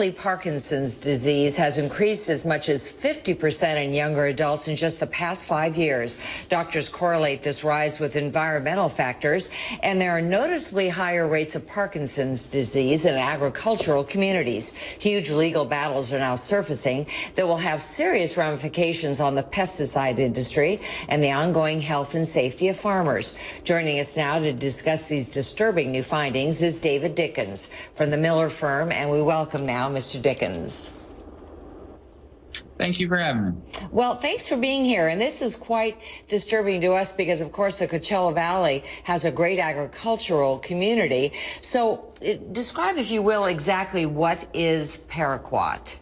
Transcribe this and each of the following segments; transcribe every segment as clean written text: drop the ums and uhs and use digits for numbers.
Sadly, Parkinson's disease has increased as much as 50% in younger adults in just the past 5 years. Doctors correlate this rise with environmental factors, and there are noticeably higher rates of Parkinson's disease in agricultural communities. Huge legal battles are now surfacing that will have serious ramifications on the pesticide industry and the ongoing health and safety of farmers. Joining us now to discuss these disturbing new findings is David Dickens from the Miller firm, and we welcome now Mr. Dickens. Thank you for having me. Well, thanks for being here. And this is quite disturbing to us because, of course, the Coachella Valley has a great agricultural community. So describe, if you will, exactly what is Paraquat.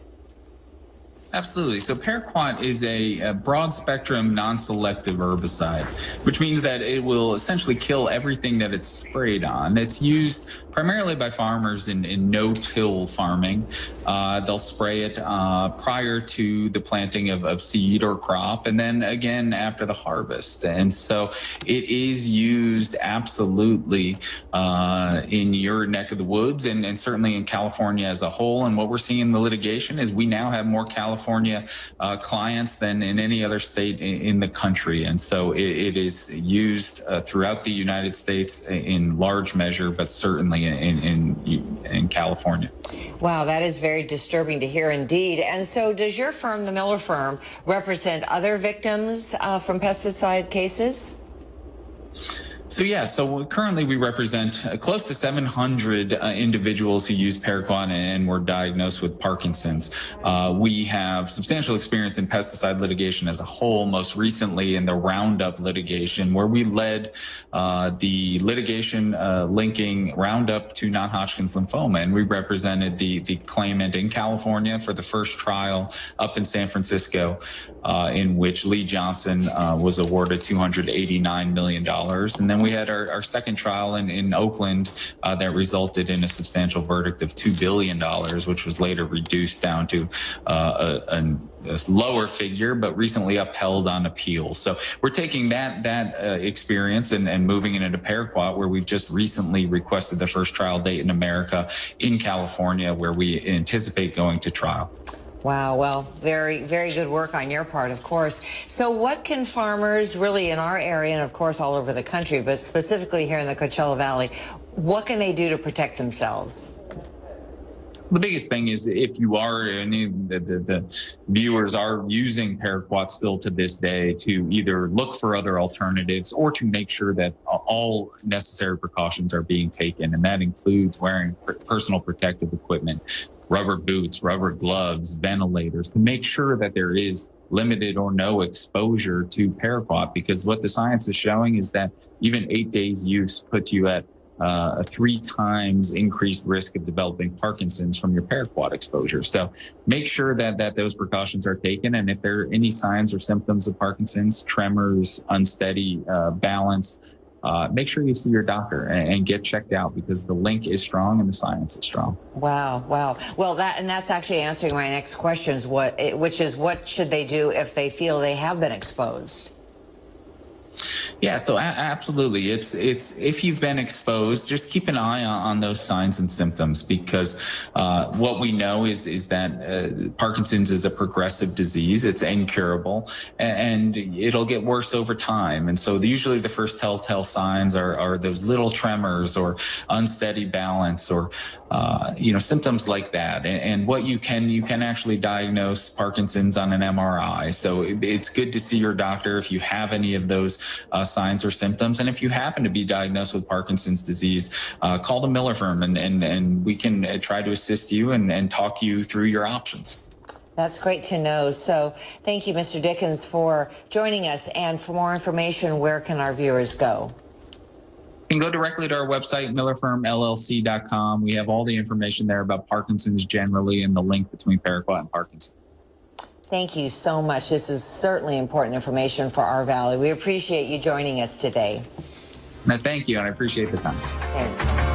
Absolutely. So Paraquat is a broad spectrum non-selective herbicide, which means that it will essentially kill everything that it's sprayed on. It's used primarily by farmers in no-till farming. They'll spray it prior to the planting of seed or crop, and then again after the harvest. And so it is used absolutely in your neck of the woods, and certainly in California as a whole. And what we're seeing in the litigation is we now have more California clients than in any other state in the country. And so it is used throughout the United States in large measure, but certainly in California. Wow, that is very disturbing to hear indeed. And so does your firm, the Miller firm, represent other victims from pesticide cases? So yeah, so currently we represent close to 700 individuals who use Paraquat and were diagnosed with Parkinson's. We have substantial experience in pesticide litigation as a whole, most recently in the Roundup litigation, where we led the litigation linking Roundup to non-Hodgkin's lymphoma, and we represented the claimant in California for the first trial up in San Francisco, in which Lee Johnson was awarded $289 million. And then we had our second trial in Oakland that resulted in a substantial verdict of $2 billion, which was later reduced down to a lower figure, but recently upheld on appeal. So we're taking that experience and moving it into Paraquat, where we've just recently requested the first trial date in America in California, where we anticipate going to trial. Wow, well, very, very good work on your part, of course. So what can farmers really in our area, and of course all over the country, but specifically here in the Coachella Valley, what can they do to protect themselves? The biggest thing is, if you are, and the viewers are using Paraquat still to this day, to either look for other alternatives or to make sure that all necessary precautions are being taken. And that includes wearing personal protective equipment, rubber boots, rubber gloves, ventilators, to make sure that there is limited or no exposure to Paraquat, because what the science is showing is that even 8 days use puts you at a 3 times increased risk of developing Parkinson's from your Paraquat exposure. So make sure that those precautions are taken. And if there are any signs or symptoms of Parkinson's, tremors, unsteady balance, make sure you see your doctor and get checked out, because the link is strong and the science is strong. Wow, wow. Well, that's actually answering my next question, which is what should they do if they feel they have been exposed? Yeah, so absolutely. It's if you've been exposed, just keep an eye on those signs and symptoms, because what we know is that Parkinson's is a progressive disease. It's incurable, and it'll get worse over time. And so usually the first telltale signs are those little tremors or unsteady balance, or symptoms like that. And what you can actually diagnose Parkinson's on an MRI. So it's good to see your doctor if you have any of those signs or symptoms. And if you happen to be diagnosed with Parkinson's disease, call the Miller firm, and we can try to assist you and talk you through your options. That's great to know. So thank you, Mr. Dickens, for joining us. And for more information, where can our viewers go? You can go directly to our website, millerfirmllc.com. We have all the information there about Parkinson's generally, and the link between Paraquat and Parkinson's. Thank you so much. This is certainly important information for our valley. We appreciate you joining us today. No, thank you, and I appreciate the time. Thanks.